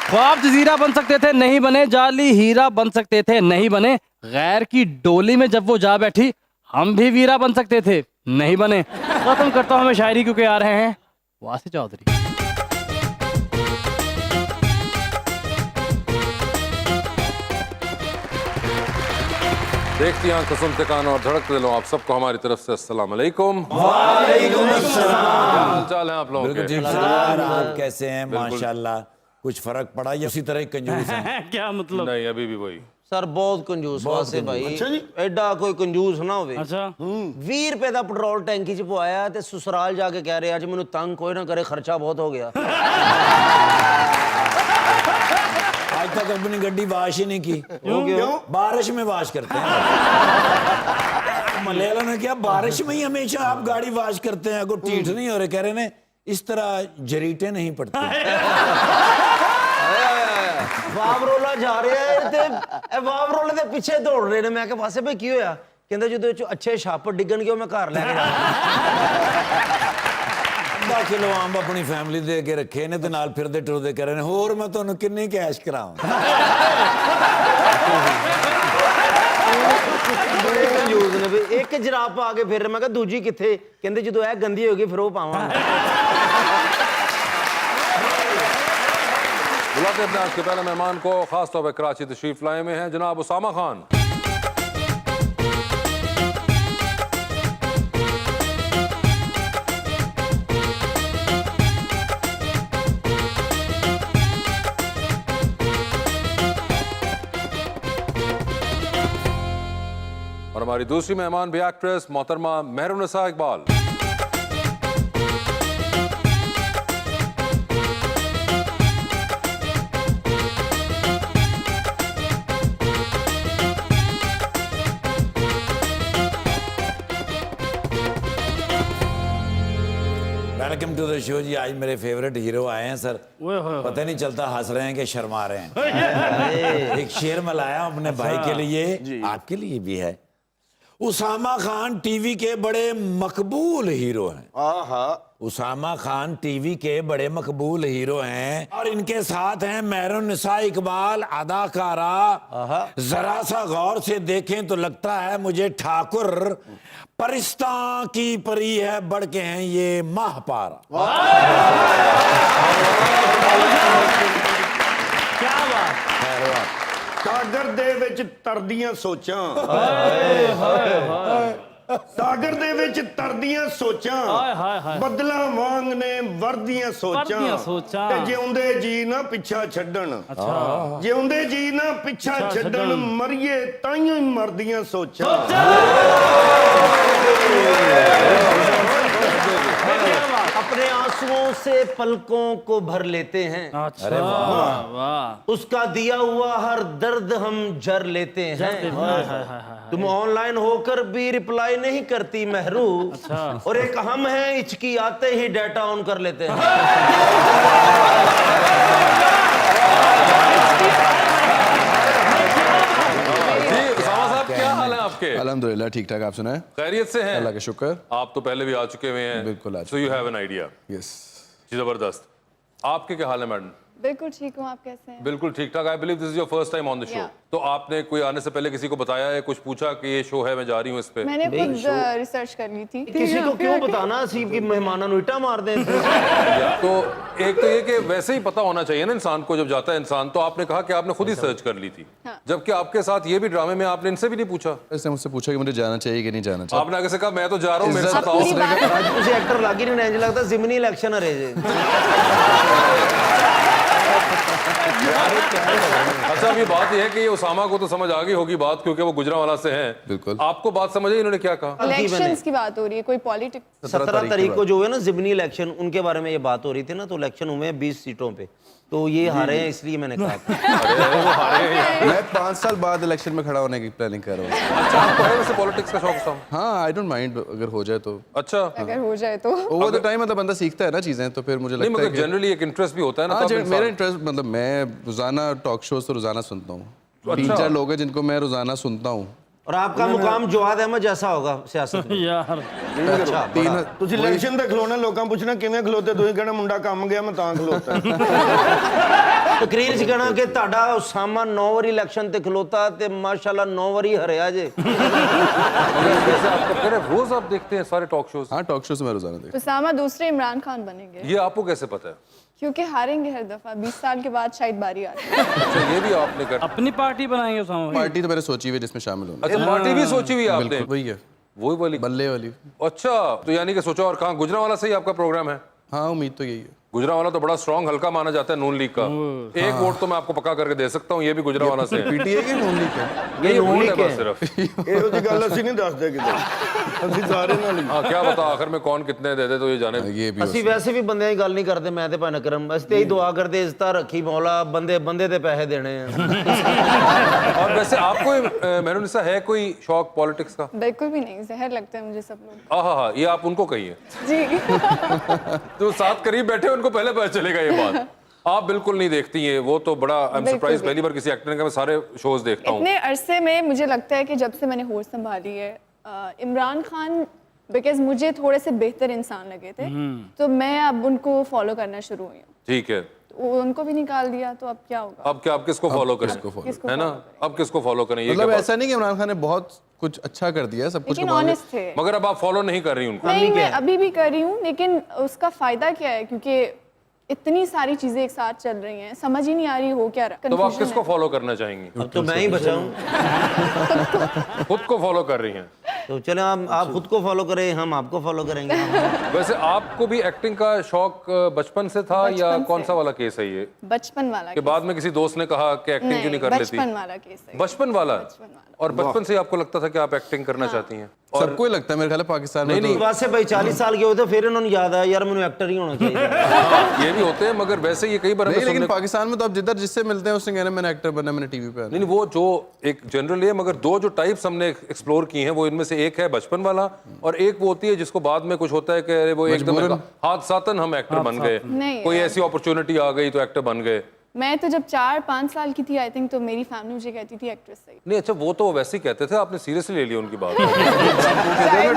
ख्वाब जजीरा बन सकते थे नहीं बने, जाली हीरा बन सकते थे नहीं बने, गैर की डोली में जब वो जा बैठी हम भी वीरा बन सकते थे नहीं बने। खत्म करता हूं मैं शायरी क्योंकि आ रहे हैं वासी चौधरी। देखती आंखें, सुनते कान और धड़कते दिलों, आप सबको हमारी तरफ से अस्सलाम वालेकुम। वालेकुम अस्सलाम। क्या हाल चाल है आप लोगों के? सर आप कैसे हैं? माशाल्लाह। कुछ फर्क पड़ा या उसी तरह ही कंजूस हैं? क्या मतलब? नहीं, अभी भी वही। सर बहुत कंजूस वासे भाई। अच्छा जी, एडा कोई कंजूस ना होवे। अच्छा 20 रुपए का पेट्रोल टैंकी च पवाया ते ससुराल जाके कह रहे अज मैनू तंग कोई ना करे, खर्चा बहुत हो गया। आज तक अपनी गड्डी वाश ही नहीं की। क्यों? बारिश में वाश करते हैं। मलयाला ने क्या बारिश में ही हमेशा आप गाड़ी वाश करते हैं? अगर ठीठ नहीं हो रहे, कह रहे ने इस तरह जरीटे नहीं पड़ते। वावरोला जा रहे हैं ते वावरोले दे पीछे दौड़ रहे ने। मैं कहा वासे भाई की होया? कहंदा जदों च अच्छे छाप डिगणगे मैं घर लेके जाना। 10 किलो आम अपनी फैमिली दे के रखे ने ते नाल फिरदे टुरदे कह रहे ने होर मैं तुहानू किन्नी कैश करावां। कंजूस ने भी एक जराब पा के फिर मैं कहा दूजी किथे? कहंदे जदों ए गंदी होगी फिर वो पावांगा। बुलाते अपने आज के पहले मेहमान को, खास तौर पर कराची तशरीफ लाए में हैं जनाब उसामा खान। और हमारी दूसरी मेहमान भी एक्ट्रेस मोहतरमा Mehrunnisa Iqbal. Welcome to the show जी। आज मेरे फेवरेट हीरो आए हैं सर। पता नहीं चलता हंस रहे हैं कि शर्मा रहे हैं। एक शेर मैं लाया हूं अपने भाई के लिए, आपके लिए भी है। उसामा खान टीवी के बड़े मकबूल हीरो हैं। उसामा खान टीवी के बड़े मकबूल हीरो हैं और इनके साथ हैं मेहरुन्निसा इकबाल अदाकारा। जरा सा गौर से देखें तो लगता है मुझे ठाकुर परिस्ता की परी है, बढ़ के हैं ये माहपारा। क्या बात? ਸਾਗਰ ਦੇ ਵਿੱਚ ਤਰਦੀਆਂ ਸੋਚਾਂ, ਸਾਗਰ ਦੇ ਵਿੱਚ ਤਰਦੀਆਂ ਸੋਚਾਂ, ਬੱਦਲਾਂ ਵਾਂਗ ਨੇ ਵਰਦੀਆਂ ਸੋਚਾਂ, ਤੇ ਜਿਉਂਦੇ ਜੀ ਨਾ ਪਿੱਛਾ ਛੱਡਣ, ਜਿਉਂਦੇ ਜੀ ਨਾ ਪਿੱਛਾ ਛੱਡਣ, ਮਰੀਏ ਤਾਈਓ ਹੀ ਮਰਦੀਆਂ ਸੋਚਾਂ। अपने आंसुओं से पलकों को भर लेते हैं। अच्छा वाह। उसका दिया हुआ हर दर्द हम जर लेते हैं। तुम ऑनलाइन होकर भी रिप्लाई नहीं करती महरू। और एक हम हैं हिचकी आते ही डाटा ऑन कर लेते हैं। क्या हाल है आपके? अल्हम्दुलिल्लाह ठीक ठाक। आप सुनाए? खैरियत से हैं? अल्लाह का शुक्र। आप तो पहले भी आ चुके हुए हैं। बिल्कुल। So you have an idea. Yes जी जबरदस्त। आपके क्या हाल है मैडम? बिल्कुल ठीक हूँ, आप कैसे हैं? बिल्कुल ठीक ठाक। I believe this is your first time on the show. तो आपने कोई आने से पहले किसी को बताया है, कुछ पूछा कि ये शो है, मैं जा रही हूँ इस पे? मैंने खुद रिसर्च कर ली थी। किसी को क्यों बताना सीब की मेहमानों को इटा मार दें। तो एक तो ये कि वैसे ही पता होना चाहिए ना इंसान को जब जाता है इंसान। तो आपने कहा कि आपने खुद ही सर्च कर ली थी, जबकि आपके साथ ये भी ड्रामे में आपने इनसे भी नहीं पूछा। इसने मुझसे पूछा कि मुझे जाना चाहिए कि नहीं जाना चाहिए। आपने आगे से कहा मैं तो जा रहा हूँ, मेरे साथ आओ। आज कुछ एक्टर लागी नहीं रेंज लगता जिमनी इलेक्शन अरे अच्छा अभी बात यह है कि ये उसामा को तो समझ आ गई होगी बात, क्योंकि वो गुजरांवाला से हैं। बिल्कुल। आपको बात समझ आई इन्होंने क्या कहा? इलेक्शंस की बात हो रही है, कोई पॉलिटिक्स। 17 तारीख को जो है ना जिमनी इलेक्शन, उनके बारे में ये बात हो रही थी ना। तो इलेक्शन हुए 20 सीटों पे, तो ये हारे हैं इसलिए मैंने कहा था। मैं 5 साल बाद इलेक्शन में खड़ा होने की प्लानिंग कर रहा हूँ। अच्छा आपको है वैसे पॉलिटिक्स का शौक? हाँ आई डोंट माइंड अगर हो जाए तो। अच्छा अगर हो जाए तो ओवर द टाइम मतलब बंदा सीखता है ना चीजें, तो फिर मुझे लगता है कि जनरली एक इंटरेस्ट भी होता है ना। हाँ मेरा इंटरेस्ट मतलब मैं रोजाना टॉक शोज तो रोजाना सुनता हूँ। 3-4 लोग हैं जिनको मैं रोजाना सुनता हूँ। और आपका मुकाम जवाद अहमद जैसा होगा सियासत में। यार ਤੁਸੀਂ ਇਲੈਕਸ਼ਨ ਤੇ ਖਲੋਣਾ, ਲੋਕਾਂ ਪੁੱਛਣਾ ਕਿਵੇਂ ਖਲੋਤੇ, ਤੁਸੀਂ ਕਹਿਣਾ ਮੁੰਡਾ ਕੰਮ ਗਿਆ ਮੈਂ ਤਾਂ ਖਲੋਤਾ। ਤਕਰੀਰ 'ਚ ਕਹਿਣਾ ਕਿ ਤੁਹਾਡਾ ਉਸਾਮਾ 9 ਵਾਰੀ ਇਲੈਕਸ਼ਨ ਤੇ ਖਲੋਤਾ ਤੇ ਮਾਸ਼ਾਅੱਲਾ 9 ਵਾਰੀ ਹਰਿਆ ਜੇ। जैसे आप कह रहे हैं, रोज आप देखते हैं सारे टॉक शोज, हाँ टॉक शो से मैं रोजाना देखता उसामा दूसरे इमरान खान बनेंगे ये आपको कैसे पता है? क्योंकि हारेंगे हर दफा 20 साल के बाद शायद बारी आ रही है। अच्छा, ये भी आपने कर, अपनी पार्टी बनाएंगे उसामा हूँ। भाई। पार्टी तो मैंने सोची हुई है जिसमें शामिल होना। अच्छा पार्टी भी सोची हुई है आपने? बिल्कुल वही है, वही वाली। बल्ले वाली। अच्छा, तो यानी कि सोचा। और कहाँ, गुजरांवाला से ही आपका प्रोग्राम है? हाँ उम्मीद तो यही है। गुजरांवाला तो बड़ा स्ट्रॉन्ग हल्का माना जाता है नून लीग का। एक वोट तो मैं आपको पक्का करके दे सकता हूँ, ये भी गुजरांवाला से है। पीटीए के नून लीग है। ये वोट है बस सिर्फ। ਇਹੋ ਜਿਹੀ ਗੱਲ ਅਸੀਂ ਨਹੀਂ ਦੱਸਦੇ ਕਿਤੇ, ਅਸੀਂ ਸਾਰੇ ਨਾਲ ਹੀ। हाँ, क्या बता आखिर में कौन कितने दे दे, तो ये जाने। ये भी ਅਸੀਂ ਵੈਸੇ ਵੀ ਬੰਦਿਆਂ ਦੀ ਗੱਲ ਨਹੀਂ ਕਰਦੇ, ਮੈਂ ਤੇ ਭਾਵੇਂ ਕਰਮ, ਅਸੀਂ ਤੇ ਹੀ ਦੁਆ ਕਰਦੇ ਇਜ਼ਤਾ ਰੱਖੀ ਮੌਲਾ, ਬੰਦੇ ਬੰਦੇ ਤੇ ਪੈਸੇ ਦੇਣੇ ਆ। और वैसे आपको मेहरुनिसा है कोई शौक पॉलिटिक्स का? बिल्कुल भी नहीं, जहर लगता है मुझे सब लोग। हाँ, ये आप उनको कहिए जी तो साथ करीब बैठे उनको पहले पता चलेगा ये बात। आप बिल्कुल नहीं देखती हैं वो तो बड़ा आई एम बिल्कुल सरप्राइज, भी। पहली बार किसी एक्टर ने कहा मैं सारे शोज देखता हूँ। इतने अरसे में मुझे लगता है कि जब से मैंने होश संभाली है, इमरान खान बिकॉज मुझे थोड़े से बेहतर इंसान लगे थे, तो मैं अब उनको फॉलो करना शुरू हुई हूँ। ठीक है, तो उनको भी निकाल दिया तो अब क्या होगा? अब क्या, आप किसको फॉलो करें, किसको है ना? follow करें? अब किसको फॉलो करें, ये मतलब क्या ऐसा नहीं कि इमरान खान ने बहुत कुछ अच्छा कर दिया है, सब कुछ लेकिन को मांगे। ऑनेस्ट थे। बात? मगर अब आप फॉलो नहीं कर रही उनको। नहीं, मैं अभी भी कर रही हूँ, लेकिन उसका फायदा क्या है? क्योंकि इतनी सारी चीजें एक साथ चल रही हैं, समझ ही नहीं आ रही हो क्या रहा। तो अब आप Confusion किसको है। फॉलो करना चाहेंगी? अब तो मैं ही बचा हूँ। खुद को फॉलो कर रही हैं। तो चले आप खुद को फॉलो करें, हम आपको फॉलो करेंगे। वैसे आपको भी एक्टिंग का शौक बचपन से था या बचपन कौन से। सा वाला केस है ये? बचपन वाला के केस। बाद में किसी दोस्त ने कहा कि एक्टिंग क्यों नहीं कर लेती? बचपन वाला केस है। बचपन वाला? बचपन वाला। और बचपन से ही आपको लगता था कि आप एक्टिंग करना चाहती हैं? सबको ही लगता है मेरे ख्याल है पाकिस्तान में। नहीं वैसे भाई 40 साल के होते फिर इन्होंने याद आया यार मैंने एक्टर ही होना चाहिए। ये भी होते हैं, मगर वैसे ये कई बार हमें नहीं, लेकिन सुनने- पाकिस्तान में तो अब जिधर जिससे मिलते हैं उसने कहना मैंने एक्टर बनना, मैंने टीवी पे आना। नहीं, वो जो एक जनरल है, मगर दो जो टाइप्स हमने एक्सप्लोर की हैं वो इनमें से एक है बचपन वाला, और एक वो होती है जिसको बाद में कुछ होता है कि अरे वो एकदम हादसातन हम एक्टर बन गए, नहीं, कोई ऐसी अपॉर्चुनिटी आ गई तो एक्टर बन गए। मैं तो जब 4-5 साल की थी आई थिंक, तो मेरी फैमिली मुझे कहती थी एक्ट्रेस सही। नहीं, अच्छा वो तो वैसे ही कहते थे, आपने सीरियसली ले लिया उनकी बात।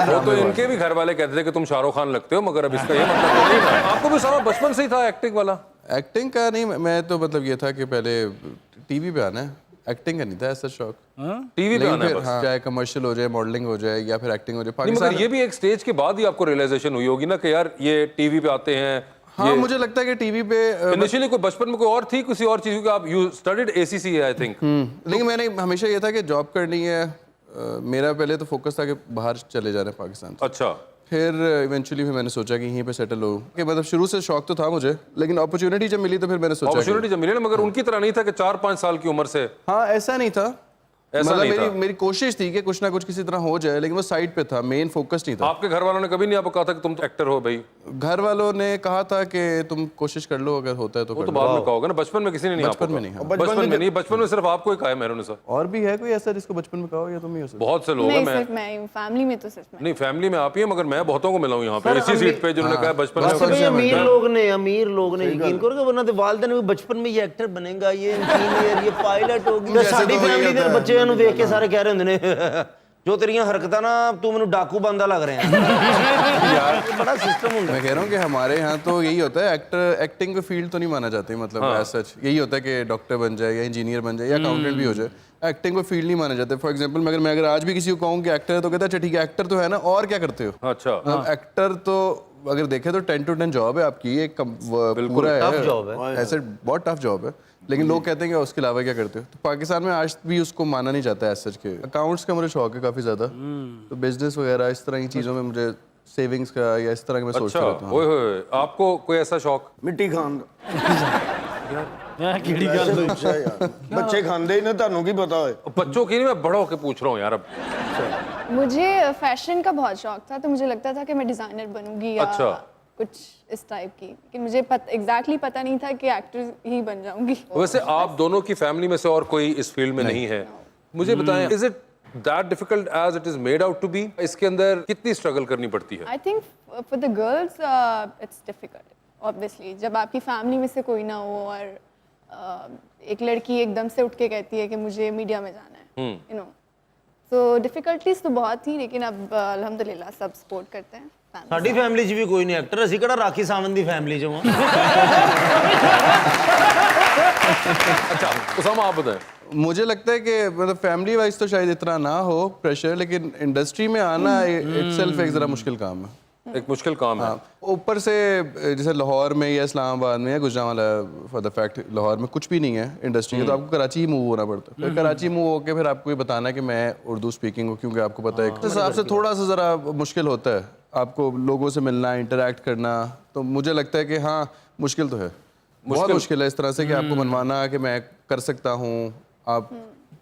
वो तो इनके भी घर वाले कहते थे कि तुम शाहरुख खान लगते हो, मगर अब इसका ये मतलब तो नहीं ना। आपको भी सारा बचपन से ही था एक्टिंग वाला? एक्टिंग का नहीं, मैं तो मतलब ये था कि पहले टीवी पे आना है, एक्टिंग का नहीं था ऐसा शौक। टीवी पे लेकिन आना है फिर बस। चाहे कमर्शियल हो जाए, मॉडलिंग हो जाए या फिर एक्टिंग हो जाए। नहीं, पाकिस्तान मगर ये भी एक स्टेज के बाद ही आपको रियलाइजेशन हुई होगी ना कि यार ये टीवी पे आते हैं। हाँ मुझे लगता है कि टीवी पे इनिशियली कोई बचपन में कोई और थी, किसी और चीज की आप you studied ACC I think. लेकिन मैंने हमेशा ये था कि जॉब करनी है। मेरा पहले तो फोकस था कि बाहर चले जाना है पाकिस्तान से। अच्छा, फिर इवेंचुअली फिर मैंने सोचा कि यहीं पे सेटल हो, कि मतलब शुरू से शौक तो था मुझे, लेकिन अपॉर्चुनिटी जब मिली तो फिर मैंने सोचा अपॉर्चुनिटी जब मिली ना, मगर उनकी तरह नहीं था कि 4-5 साल की उम्र से। हाँ ऐसा नहीं था, ऐसा मतलब नहीं था। मेरी कोशिश थी कि कुछ ना कुछ किसी तरह हो जाए, लेकिन वो साइड पे था, मेन फोकस नहीं था। आपके घर वालों ने कभी नहीं आपको कहा था कि तुम तो एक्टर हो भाई? घर वालों ने कहा था कि तुम कोशिश कर लो, अगर होता है तो वो कर तो लो। बाद में कहोगे ना, बचपन में किसी ने नहीं आपको बचपन में कहा। नहीं, हाँ। बचपन में नहीं, बचपन में सिर्फ आपको ही कहा है मेहरुनिसा। और भी है कोई ऐसा जिसको बचपन में कहा हो, या तुम ही हो सकते? बहुत से लोग हैं। नहीं, मैं सिर्फ मैं, फैमिली में तो सिर्फ मैं। नहीं, फैमिली में आप ही हैं, मगर मैं बहुतों को मिला हूं यहाँ पे इसी सीट पे जिन्होंने कहा बचपन वैसे में। भाई अमीर लोग ने यकीन करोगे, वरना तो वालिदैन भी बचपन में ये एक्टर बनेगा, ये इंजीनियर, ये पायलट होगी। जैसे साडी तो वही फैमिली ਦੇ होता है। ਬੱਚਿਆਂ ਨੂੰ ਵੇਖ ਕੇ ਸਾਰੇ ਕਹਿ ਰਹੇ ਹੁੰਦੇ ਨੇ ਜੋ ਤੇਰੀਆਂ ਹਰਕਤਾਂ ਨਾ ਤੂੰ ਮੈਨੂੰ ਡਾਕੂ ਬੰਦਾ ਲੱਗ ਰਿਹਾ ਹੈ। यार बड़ा सिस्टम ਹੁੰਦਾ मैं कह रहा हूँ कि हमारे यहाँ तो यही होता है, एक्टिंग को फील्ड तो नहीं माना जाती, मतलब एज सच यही होता है कि डॉक्टर बन जाए या इंजीनियर बन जाए या अकाउंटेंट भी हो जाए, एक्टिंग को फील्ड नहीं माना जाता। फॉर एग्जांपल मैं अगर आज भी किसी को कहूँ कि एक्टर है तो कहता है अच्छा ठीक है एक्टर तो है ना, और क्या करते हो? अच्छा, एक्टर तो अगर देखें तो 10 to 10 जॉब है आपकी, एक पूरा है, tough job है। ऐसे बहुत टफ जॉब है, लेकिन लोग कहते हैं कि उसके अलावा क्या करते हो? तो पाकिस्तान में आज भी उसको माना नहीं जाता है एज सच के। अकाउंट्स का मुझे शौक है काफ़ी ज़्यादा, तो बिजनेस वगैरह इस तरह की चीज़ों में मुझे सेविंग्स का या इस तरह का मैं सोचता अच्छा, रहता हूँ। ओए होए, आपको कोई ऐसा शौक? ਮਿੱਟੀ ਖਾਣ ਦਾ ਕਿਹੜੀ ਗੱਲ ਹੋਈ? ਅੱਛਾ ਯਾਰ, ਬੱਚੇ ਖਾਂਦੇ ਹੀ ਨੇ, ਤੁਹਾਨੂੰ ਕੀ ਪਤਾ ਹੋਏ? बच्चों की नहीं, मैं बड़ा होके पूछ रहा हूँ यार अब। मुझे फैशन का बहुत शौक था, तो मुझे लगता था कि मैं डिजाइनर बनूंगी या अच्छा। कुछ इस टाइप की, लेकिन मुझे एग्जैक्टली पता नहीं था कि एक्टर ही बन जाऊंगी। वैसे आप दोनों की फैमिली में से और कोई इस फील्ड में नहीं है, मुझे बताएं, is it that difficult as it is made out to be? इसके अंदर कितनी स्ट्रगल करनी पड़ती है? I think for the girls it's difficult obviously, जब आपकी फैमिली में से कोई ना हो और एक लड़की एकदम से उठ के कहती है कि मुझे मीडिया में जाना है, यू नो, तो डिफिकल्टीज तो बहुत थी, लेकिन अब अल्हम्दुलिल्लाह सब सपोर्ट करते हैं। ਸਾਡੀ ਫੈਮਿਲੀ 'ਚ ਵੀ ਕੋਈ ਨਹੀਂ ਐਕਟਰ, ਅਸੀਂ ਕਿਹੜਾ ਰਾਖੀ ਸਾਵੰਤ ਦੀ ਫੈਮਿਲੀ 'ਚੋਂ ਆ। अच्छा उसामा आप बताएं। मुझे लगता है कि मतलब फैमिली वाइज तो शायद इतना ना हो प्रेशर, लेकिन इंडस्ट्री में आना इटसेल्फ एक ज़रा मुश्किल काम है। एक मुश्किल काम है। हाँ, ऊपर से जैसे लाहौर में या इस्लामाबाद में या Gujranwala, for the fact Lahore में कुछ भी नहीं है इंडस्ट्री के, तो आपको कराची ही मूव होना पड़ता है। फिर कराची मूव होकर फिर आपको ये बताना है कि मैं उर्दू स्पीकिंग हूँ, क्योंकि आपको पता है इस हिसाब से थोड़ा सा ज़रा मुश्किल होता है आपको लोगों से मिलना, इंटरेक्ट करना। तो मुझे लगता है कि हाँ मुश्किल तो है, बहुत मुश्किल है इस तरह से कि आपको मनवाना कि मैं कर सकता हूँ। आप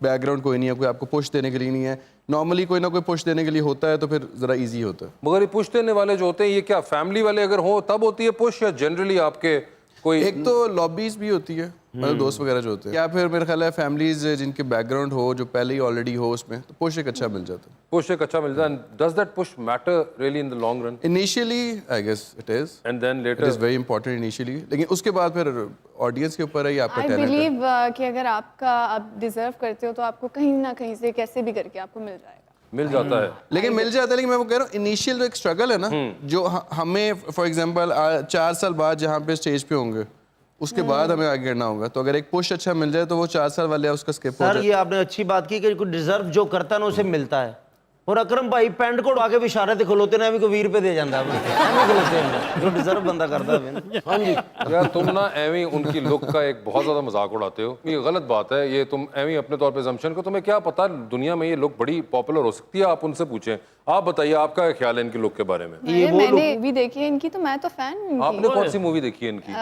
बैकग्राउंड कोई नहीं है, कोई आपको पुश देने के लिए नहीं है। नॉर्मली कोई ना कोई पुश देने के लिए होता है तो फिर ज़रा इजी होता है। मगर ये पुश देने वाले जो होते हैं ये क्या फैमिली वाले अगर हो तब होती है पुश, या जनरली आपके कोई? एक तो लॉबीज भी होती है, मतलब दोस्त वगैरह जो होते हैं, या फिर मेरा ख्याल है फैमिलीज जिनके बैकग्राउंड हो, जो पहले ही ऑलरेडी हो उसमें, तो पुश एक अच्छा मिल जाता है। पुश एक अच्छा मिलता है। Does that push matter really in the long run? Initially I guess it is, and then it later is very important initially, लेकिन उसके बाद फिर ऑडियंस के ऊपर है या आपका आई टैलेंट है। बिलीव कि अगर आप डिजर्व करते हो तो आपको कहीं ना कहीं से कैसे भी करके आपको मिल जाएगा। मिल जाता है। लेकिन मिल जाता है, लेकिन मैं वो कह रहा हूँ इनिशियल जो एक स्ट्रगल है ना, जो हमें फॉर एग्जांपल 4 साल बाद जहाँ पे स्टेज पे होंगे उसके बाद हमें आगे करना होगा, तो अगर एक पुश अच्छा मिल जाए तो वो 4 साल वाले उसका स्किप हो सर जाए। ये आपने अच्छी बात की कि कोई डिजर्व जो करता है ना उसे मिलता है। और अकरम भाई पैंट कोट आके भी इशारे ते खलोते ने, को 20 रुपए दे जाता है, खलोते हैं जो डिजर्व बंदा करता है। हाँ जी यार तुम ना एवी उनकी लुक का एक बहुत ज्यादा मजाक उड़ाते हो, ये गलत बात है। ये तुम एवी अपने तौर पे assumption को, तुम्हें क्या पता दुनिया में ये लुक बड़ी पॉपुलर हो सकती है, आप उनसे पूछें। आप बताइए आपका क्या ख्याल है इनकी लुक के बारे में? मैंने मूवी देखी है इनकी, तो मैं तो फैन हूँ आपने कौन सी मूवी देखी है इनकी?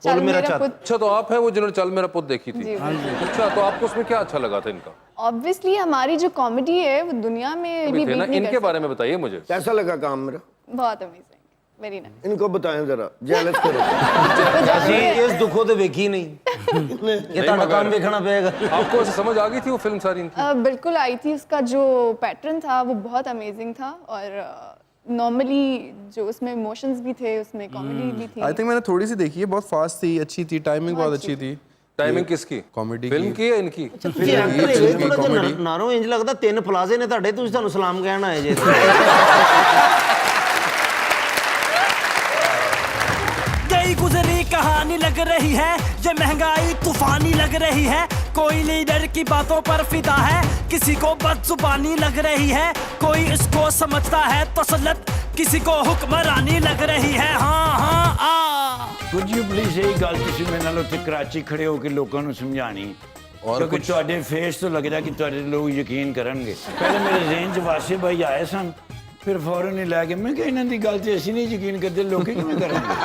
चल मेरा पुत। अच्छा तो आप हैं वो जिन्होंने चल मेरा पुत देखी थी? अच्छा तो आपको उसमें क्या अच्छा लगा था इनका? ऑब्वियसली हमारी जो कॉमेडी है वो दुनिया में भी थे ना, बीट नहीं इनके कर बारे में बताइए मुझे। कैसा लगा काम मेरा? सकती। बहुत अमेजिंग, वेरी नाइस। इनको बताएं जरा, जेलस करो। ਅਸੀਂ ਇਸ ਦੁੱਖੋਂ ਤੇ ਵੇਖੀ ਨਹੀਂ ਇਹ ਤੁਹਾਡਾ ਕੰਮ ਵੇਖਣਾ ਪਏਗਾ। आपको ऐसे समझ आ गई थी वो फिल्म सारी इनकी? बिल्कुल आई थी, उसका जो पैटर्न था वो बहुत अमेजिंग था, और नॉर्मली जो उसमें इमोशंस भी थे, उसमें कॉमेडी भी थी। आई थिंक मैंने थोड़ी सी देखी है, बहुत फास्ट थी, अच्छी थी, टाइमिंग बहुत अच्छी थी। टाइमिंग किसकी? कॉमेडी फिल्म की है इनकी? ਨਾਰੋਂ ਇੰਜ ਲੱਗਦਾ 3 ਪਲਾਜ਼ੇ ਨੇ ਤੁਹਾਡੇ, ਤੁਸੀਂ ਸਾਨੂੰ ਸਲਾਮ ਕਹਿਣ ਆਏ ਜੇ। गई गुजरी कहानी लग रही है, ये महंगाई तूफानी लग रही है। कोई लीडर की बातों पर फिदा है, किसी को बदजुबानी लग रही है। कोई इसको समझता है तसल्लुत, किसी को हुक्मरानी लग रही है। हाँ हाँ आ ਕੁਝ ਯੂ ਪਲੀਜ਼ ਇਹ ਗੱਲ ਤੁਸੀਂ ਮੇਰੇ ਨਾਲ ਉੱਥੇ ਕਰਾਚੀ ਖੜੇ ਹੋ ਕੇ ਲੋਕਾਂ ਨੂੰ ਸਮਝਾਣੀ, ਕਿਉਂਕਿ ਤੁਹਾਡੇ ਫੇਸ ਤੋਂ ਲੱਗਦਾ ਕਿ ਤੁਹਾਡੇ ਲੋਕ ਯਕੀਨ ਕਰਨਗੇ। ਪਹਿਲੇ ਮੇਰੇ ਜ਼ੇਨ 'ਚ ਵਾਸੇ ਭਾਈ ਆਏ ਸਨ, ਫਿਰ ਫੌਰਨ ਹੀ ਲੈ ਕੇ ਮੈਂ ਕਿਹਾ ਇਹਨਾਂ ਦੀ ਗੱਲ ਤੇ ਅਸੀਂ ਨਹੀਂ ਯਕੀਨ ਕਰਦੇ, ਲੋਕੀ ਕਿਵੇਂ ਕਰਨਗੇ?